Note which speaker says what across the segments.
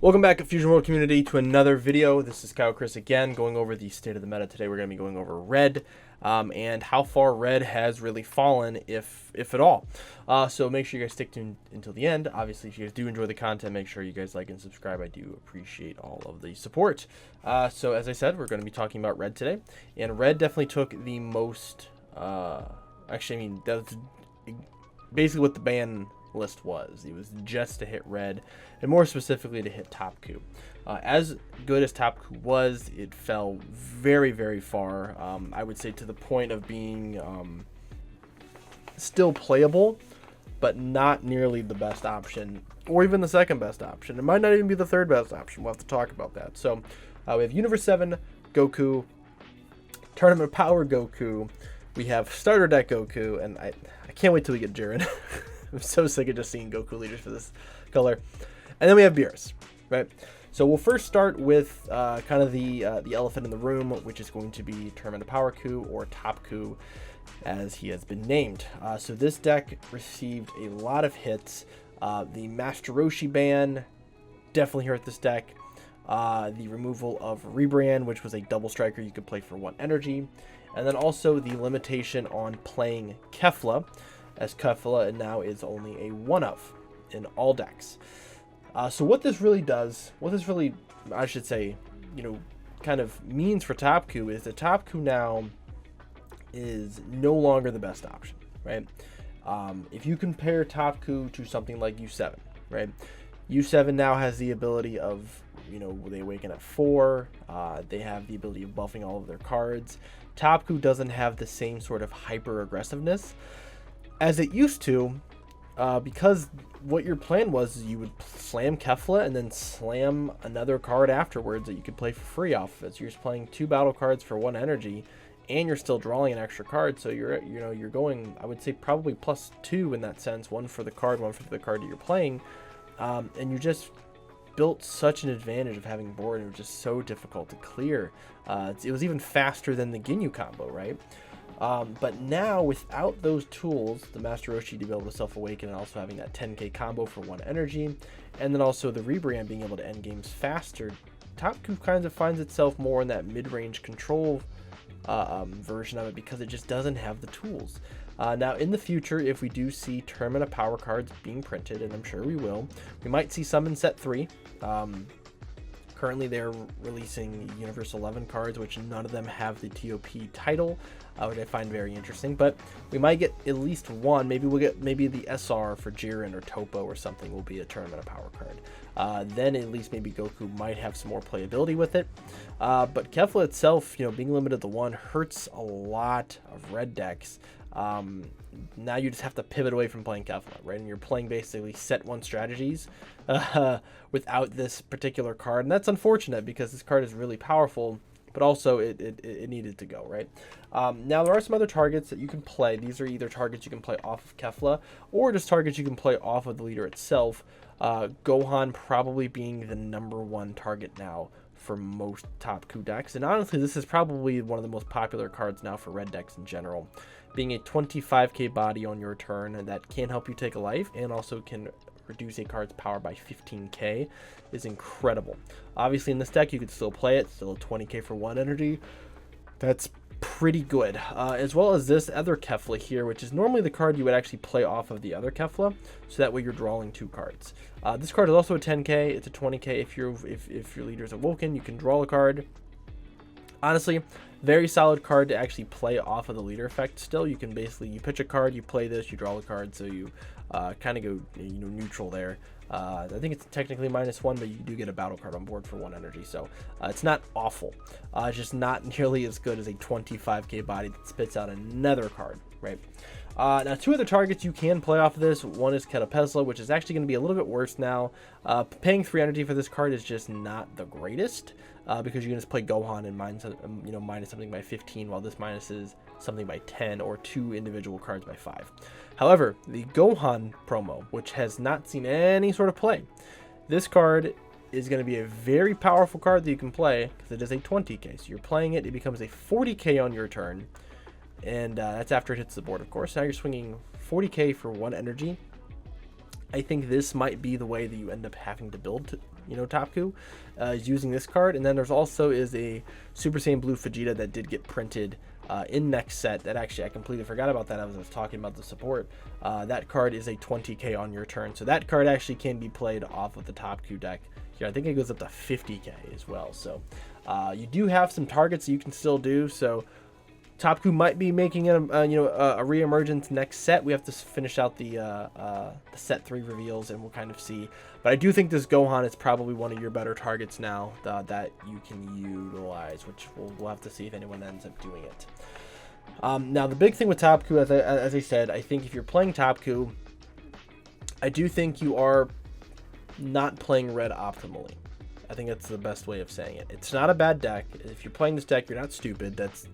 Speaker 1: Welcome back, Fusion World community, to another video. This is Kyle Chris again, going over the state of the meta. Today we're going to be going over red and how far red has really fallen, if at all. So make sure you guys stick tuned until the end. Obviously, if you guys do enjoy the content, make sure you guys like and subscribe. I do appreciate all of the support. So as I said, we're going to be talking about red today, and red definitely took the most. That's basically what the ban list was. It was just to hit red, and more specifically to hit Topku. As good as Topku was, it fell very far. I would say to the point of being still playable, but not nearly the best option, or even the second best option. It might not even be the third best option. We'll have to talk about that. So we have Universe 7 Goku, Tournament Power Goku, we have Starter Deck Goku, and I can't wait till we get Jiren. I'm so sick of just seeing Goku leaders for this color. And then we have Beerus, right? So we'll first start with kind of the elephant in the room, which is going to be Tournament of Power Ku, or Topku, as he has been named. So this deck received a lot of hits. The Master Roshi ban definitely hurt this deck. The removal of Rebrand, which was a double striker you could play for 1 energy. And then also the limitation on playing Kefla, as Kefla now is only a 1-of in all decks. So what this really does, I should say, kind of means for Topku is that Topku now is no longer the best option, right? If you compare Topku to something like U7, right? U7 now has the ability of, they awaken at 4. They have the ability of buffing all of their cards. Topku doesn't have the same sort of hyper aggressiveness as it used to, because what your plan was is you would slam Kefla and then slam another card afterwards that you could play for free off of it. So you're just playing 2 battle cards for 1 energy, and you're still drawing an extra card. So you're going, I would say, probably +2 in that sense, one for the card, one for the card that you're playing, and you just built such an advantage of having board, and it was just so difficult to clear. It was even faster than the Ginyu combo, right? But now, without those tools, the Master Roshi to be able to self-awaken, and also having that 10k combo for 1 energy, and then also the Rebrand being able to end games faster, Topku kind of finds itself more in that mid-range control version of it, because it just doesn't have the tools. Now, in the future, if we do see Tournament of Power cards being printed, and I'm sure we will, we might see some in Set 3. Currently, they're releasing Universe 11 cards, which none of them have the TOP title, which I find very interesting. But we might get at least one. Maybe we'll get the SR for Jiren or Topo or something will be a Tournament of Power card. Then at least maybe Goku might have some more playability with it. But Kefla itself, being limited to 1 hurts a lot of red decks. Now you just have to pivot away from playing Kefla, right? And you're playing basically set 1 strategies without this particular card, and that's unfortunate because this card is really powerful, but also it needed to go, right? Now there are some other targets that you can play. These are either targets you can play off of Kefla, or just targets you can play off of the leader itself. Gohan probably being the #1 target now for most Topku decks, and honestly this is probably one of the most popular cards now for red decks in general, being a 25k body on your turn, and that can help you take a life and also can reduce a card's power by 15k is incredible. Obviously in this deck you could still play it, still 20k for 1 energy. That's pretty good, as well as this other Kefla here, which is normally the card you would actually play off of the other Kefla, so that way you're drawing 2 cards. This card is also a 10k. It's a 20k if your leader is awoken, you can draw a card. Honestly, very solid card to actually play off of the leader effect. Still, you can basically, you pitch a card, you play this, you draw a card, so you kind of go neutral there. I think it's technically -1, but you do get a battle card on board for 1 energy, so it's not awful. It's just not nearly as good as a 25k body that spits out another card, right? Now, 2 other targets you can play off of this. One is Ketapesla, which is actually going to be a little bit worse now. Paying 3 energy for this card is just not the greatest, because you can just play Gohan and minus something by 15, while this minuses something by 10, or 2 individual cards by 5. However, the Gohan promo, which has not seen any sort of play, this card is going to be a very powerful card that you can play, because it is a 20k. So you're playing it, it becomes a 40k on your turn, and that's after it hits the board, of course. Now you're swinging 40k for 1 energy. I think this might be the way that you end up having to build Topku is using this card. And then there's also is a Super Saiyan Blue Vegeta that did get printed in next set. That actually I completely forgot about that. I was talking about the support. That card is a 20k on your turn, so that card actually can be played off of the Topku deck here. I think it goes up to 50k as well. So you do have some targets that you can still do. So Topku might be making a reemergence next set. We have to finish out the set 3 reveals, and we'll kind of see. But I do think this Gohan is probably one of your better targets now that you can utilize, which we'll have to see if anyone ends up doing it. Now, the big thing with Topku, as I said, I think if you're playing Topku, I do think you are not playing red optimally. I think that's the best way of saying it. It's not a bad deck. If you're playing this deck, you're not stupid. That's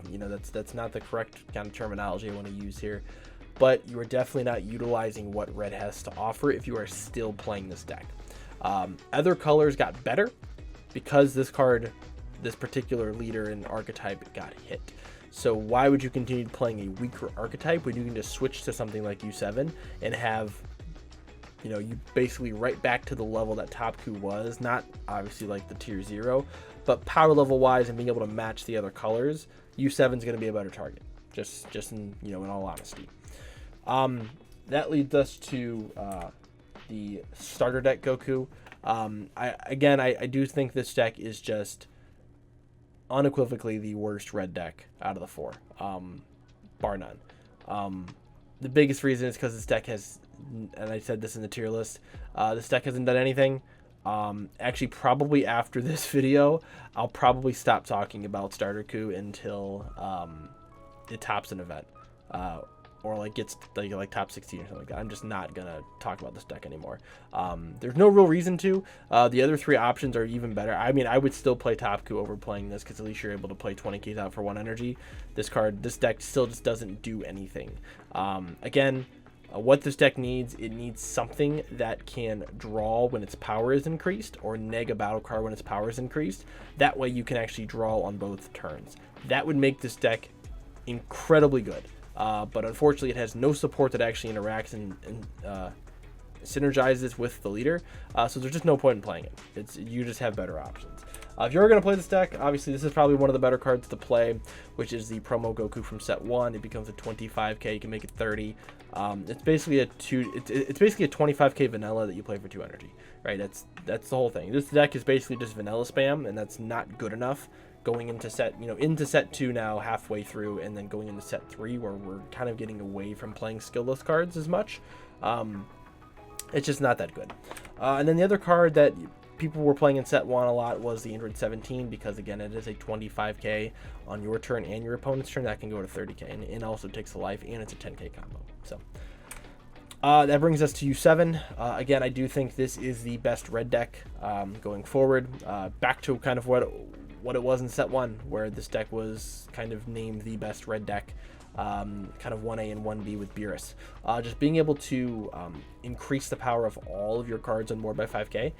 Speaker 1: not the correct kind of terminology I want to use here. But you are definitely not utilizing what red has to offer if you are still playing this deck. Other colors got better because this particular leader and archetype got hit. So why would you continue playing a weaker archetype when you can just switch to something like U7 and have you basically right back to the level that Topku was, not obviously like the tier 0, but power level wise and being able to match the other colors, U7 is going to be a better target, just in all honesty. That leads us to the starter deck Goku. I do think this deck is just unequivocally the worst red deck out of the 4, bar none. The biggest reason is because this deck has, and I said this in the tier list, this deck hasn't done anything. Actually, probably after this video, I'll probably stop talking about Starter Coup until it tops an event, or like gets like top 16 or something like that. I'm just not gonna talk about this deck anymore. There's no real reason to. The other 3 options are even better. I mean, I would still play Topku over playing this because at least you're able to play 20k out for 1 energy. This deck still just doesn't do anything. Again, what this deck needs, it needs something that can draw when its power is increased, or neg a battle card when its power is increased. That way you can actually draw on both turns. That would make this deck incredibly good. But unfortunately, it has no support that actually interacts and synergizes with the leader. So there's just no point in playing it. You just have better options. If you're going to play this deck, obviously this is probably one of the better cards to play, which is the promo Goku from set 1. It becomes a 25k. You can make it 30. It's basically it's basically a 25k vanilla that you play for 2 energy, right? That's the whole thing. This deck is basically just vanilla spam, and that's not good enough. Going into set 2 now, halfway through, and then going into set 3, where we're kind of getting away from playing skillless cards as much. It's just not that good. And then the other card that people were playing in set 1 a lot was the Android 17, because again, it is a 25k on your turn and your opponent's turn. That can go to 30k, and it also takes a life, and it's a 10k combo. So that brings us to U7. Again, I do think this is the best red deck going forward. Back to kind of what it was in set 1, where this deck was kind of named the best red deck, kind of 1A and 1B with Beerus. Just being able to increase the power of all of your cards on board by 5k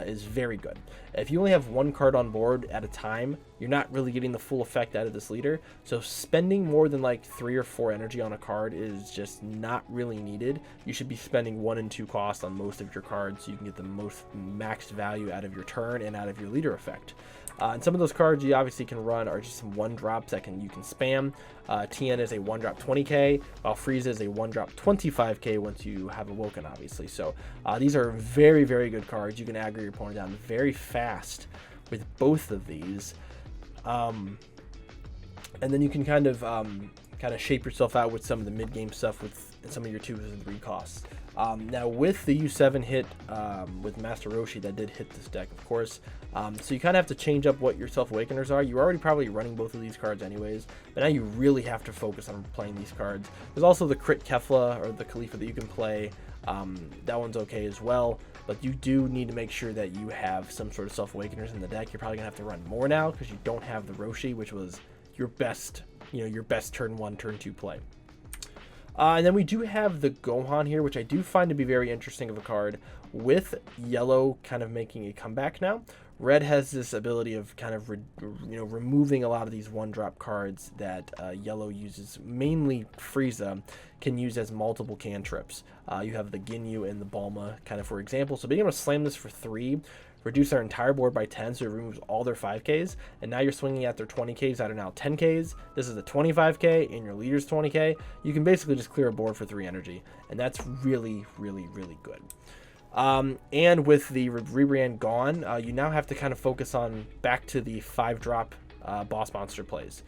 Speaker 1: is very good. If you only have 1 card on board at a time, you're not really getting the full effect out of this leader. So spending more than like 3 or 4 energy on a card is just not really needed. You should be spending 1 and 2 cost on most of your cards so you can get the most maxed value out of your turn and out of your leader effect. And some of those cards you obviously can run are just some 1-drops that you can spam. TN is a 1-drop 20k, while Frieza is a 1-drop 25k once you have Awoken, obviously. So these are very, very good cards. You can aggro your opponent down very fast with both of these. And then you can kind of shape yourself out with some of the mid-game stuff with some of your 2s and 3 costs. Now with the U7 hit with Master Roshi, that did hit this deck, of course. So you kind of have to change up what your Self-Awakeners are. You're already probably running both of these cards anyways, but now you really have to focus on playing these cards. There's also the Crit Kefla, or the Khalifa, that you can play. That one's okay as well, but you do need to make sure that you have some sort of Self-Awakeners in the deck. You're probably going to have to run more now because you don't have the Roshi, which was your best, your best turn 1, turn 2 play. And then we do have the Gohan here, which I do find to be very interesting of a card, with yellow kind of making a comeback now. Red has this ability of kind of removing a lot of these 1-drop cards that yellow uses. Mainly Frieza can use as multiple cantrips. You have the Ginyu and the Bulma kind of for example. So being able to slam this for 3 reduce their entire board by 10, so it removes all their 5Ks, and now you're swinging at their 20Ks that are now 10Ks. This is a 25K, and your leader's 20K. You can basically just clear a board for 3 energy, and that's really, really, really good. And with the rebrand gone, you now have to kind of focus on back to the 5-drop boss monster plays,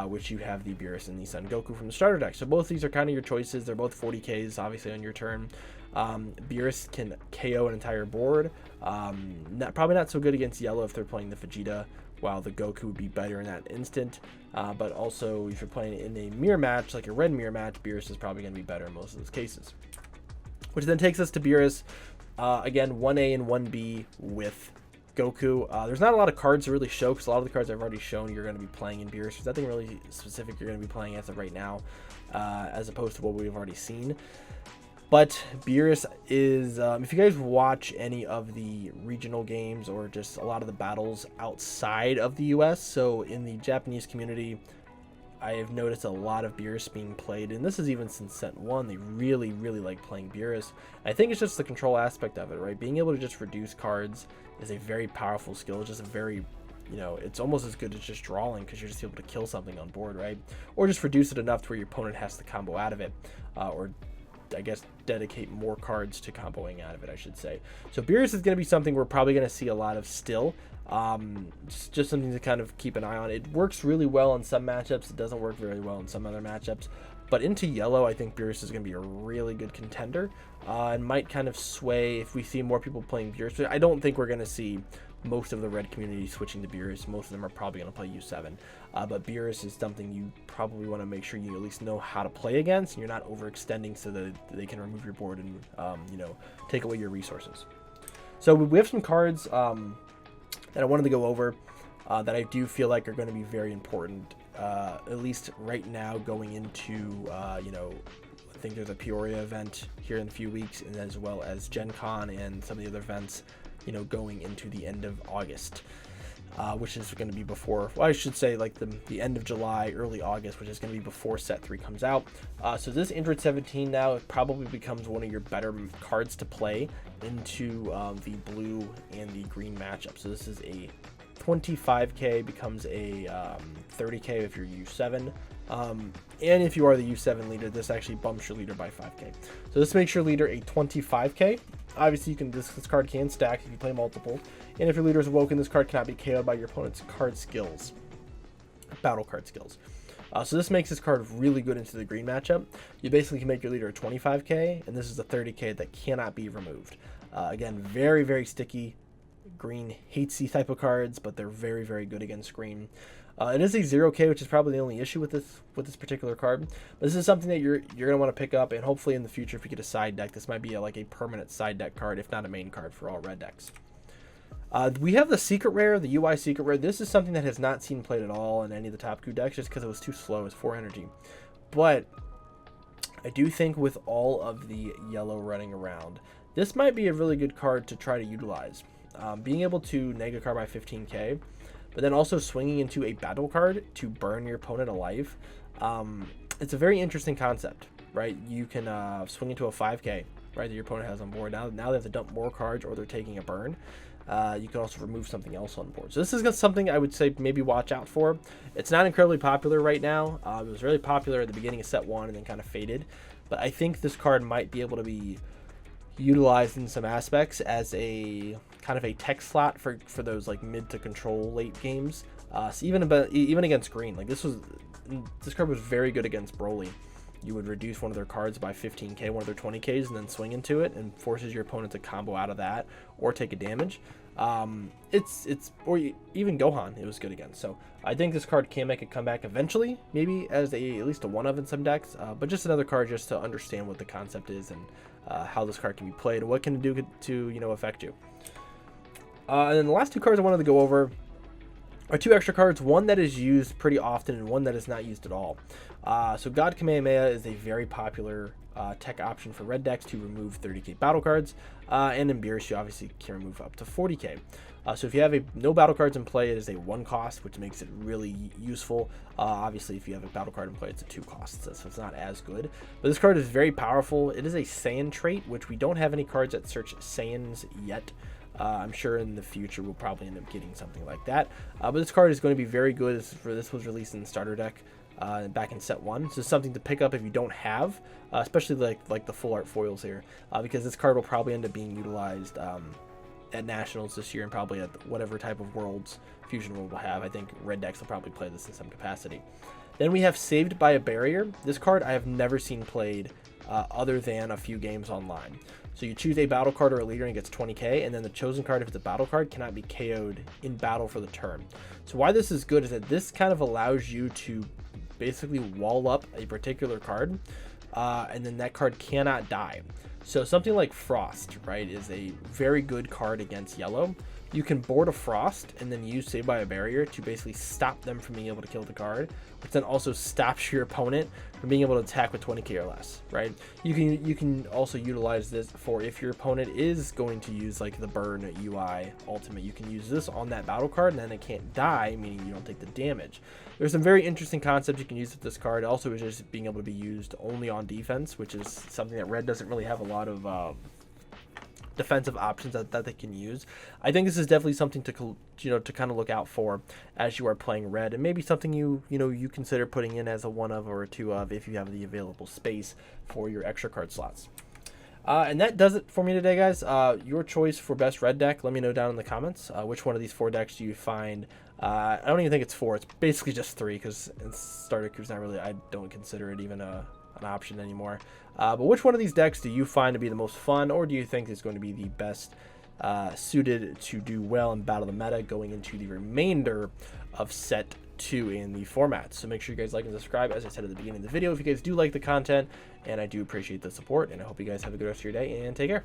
Speaker 1: which you have the Beerus and the Son Goku from the starter deck. So both these are kind of your choices. They're both 40Ks, obviously, on your turn. Beerus can KO an entire board. Probably not so good against yellow if they're playing the Vegeta, while the Goku would be better in that instant. But also, if you're playing in a mirror match, like a red mirror match, Beerus is probably going to be better in most of those cases. Which then takes us to Beerus. Again, 1A and 1B with Goku. There's not a lot of cards to really show, because a lot of the cards I've already shown you're going to be playing in Beerus. There's nothing really specific you're going to be playing as of right now, as opposed to what we've already seen. But Beerus is, if you guys watch any of the regional games or just a lot of the battles outside of the US, so in the Japanese community, I have noticed a lot of Beerus being played, and this is even since set 1. They really, really like playing Beerus. I think it's just the control aspect of it, right? Being able to just reduce cards is a very powerful skill. It's just a very, it's almost as good as just drawing, because you're just able to kill something on board, right? Or just reduce it enough to where your opponent has to combo out of it, or I guess dedicate more cards to comboing out of it, I should say. So Beerus is going to be something we're probably going to see a lot of still. Just something to kind of keep an eye on. It works really well in some matchups. It doesn't work very well in some other matchups. But into yellow, I think Beerus is going to be a really good contender, and might kind of sway if we see more people playing Beerus. I don't think we're going to see most of the red community switching to Beerus. Most of them are probably going to play U7. But Beerus is something you probably want to make sure you at least know how to play against, and you're not overextending so that they can remove your board and, take away your resources. So we have some cards that I wanted to go over that I do feel like are going to be very important, at least right now going into, I think there's a Peoria event here in a few weeks, and as well as Gen Con and some of the other events, going into the end of August, which is going to be before, well, I should say like the end of July, early August, which is going to be before set 3 comes out. So this Android 17 now probably becomes one of your better cards to play into the blue and the green matchup. So this is a 25K becomes a 30K if you're U7. And if you are the U7 leader, this actually bumps your leader by 5K. So this makes your leader a 25K. Obviously, this card can stack if you play multiple. And if your leader is awoken, this card cannot be KO'd by your opponent's card skills. Battle card skills. So this makes this card really good into the green matchup. You basically can make your leader a 25K, and this is a 30K that cannot be removed. Again, very, very sticky. Green hates these type of cards, but they're very, very good against green. It is a 0K, which is probably the only issue with this particular card. But this is something that you're going to want to pick up, and hopefully in the future, if we get a side deck, this might be like a permanent side deck card, if not a main card for all red decks. We have the Secret Rare, the UI Secret Rare. This is something that has not seen played at all in any of the Topku decks, just because it was too slow. It was 4 energy. But I do think with all of the yellow running around, this might be a really good card to try to utilize. Being able to neg a card by 15K, but then also swinging into a battle card to burn your opponent alive. It's a very interesting concept, right? You can swing into a 5K, right, that your opponent has on board. Now they have to dump more cards, or they're taking a burn. You can also remove something else on board. So this is something I would say maybe watch out for. It's not incredibly popular right now. It was really popular at the beginning of set 1 and then kind of faded. But I think this card might be able to be utilized in some aspects as a kind of a tech slot for those like mid to control late games. So even against green, like this card was very good against Broly. You would reduce one of their cards by 15K, one of their 20Ks, and then swing into it, and forces your opponent to combo out of that or take a damage. Or even Gohan, it was good against. So I think this card can make a comeback eventually, maybe as at least a one-of in some decks. But just another card just to understand what the concept is and how this card can be played and what can it do to affect you. And then the last 2 cards I wanted to go over are 2 extra cards, one that is used pretty often and one that is not used at all. So God Kamehameha is a very popular tech option for red decks to remove 30K battle cards, and in Beerus you obviously can remove up to 40K. So if you have no battle cards in play, it is a 1 cost, which makes it really useful. Obviously, if you have a battle card in play, it's a 2 cost, so it's not as good. But this card is very powerful. It is a Saiyan trait, which we don't have any cards that search Saiyans yet. I'm sure in the future we'll probably end up getting something like that. But this card is going to be very good. This was released in the starter deck back in set 1. So something to pick up if you don't have, especially like the full art foils here, because this card will probably end up being utilized at Nationals this year and probably at whatever type of Worlds Fusion World will have. I think red decks will probably play this in some capacity. Then we have Saved by a Barrier. This card I have never seen played other than a few games online. So you choose a battle card or a leader and it gets 20k, and then the chosen card, if it's a battle card, cannot be KO'd in battle for the turn. So why this is good is that this kind of allows you to basically wall up a particular card, and then that card cannot die. So something like Frost, right, is a very good card against yellow. You can board a Frost and then use Save by a Barrier to basically stop them from being able to kill the card, which then also stops your opponent from being able to attack with 20k or less, right? You can also utilize this for if your opponent is going to use like the Burn UI ultimate. You can use this on that battle card and then it can't die, meaning you don't take the damage. There's some very interesting concepts you can use with this card. Also, is just being able to be used only on defense, which is something that red doesn't really have a lot of defensive options that they can use. I think this is definitely something to to kind of look out for as you are playing red, and maybe something you consider putting in as a 1 of or a 2 of if you have the available space for your extra card slots. And that does it for me today, guys. Your choice for best red deck, let me know down in the comments. Which one of these 4 decks do you find? I don't even think it's 4. It's basically just 3, because starter crew's not really, I don't consider it even an option anymore. But which one of these decks do you find to be the most fun, or do you think is going to be the best suited to do well in Battle of the Meta going into the remainder of set 2 in the format? So make sure you guys like and subscribe, as I said at the beginning of the video, if you guys do like the content, and I do appreciate the support, and I hope you guys have a good rest of your day, and take care.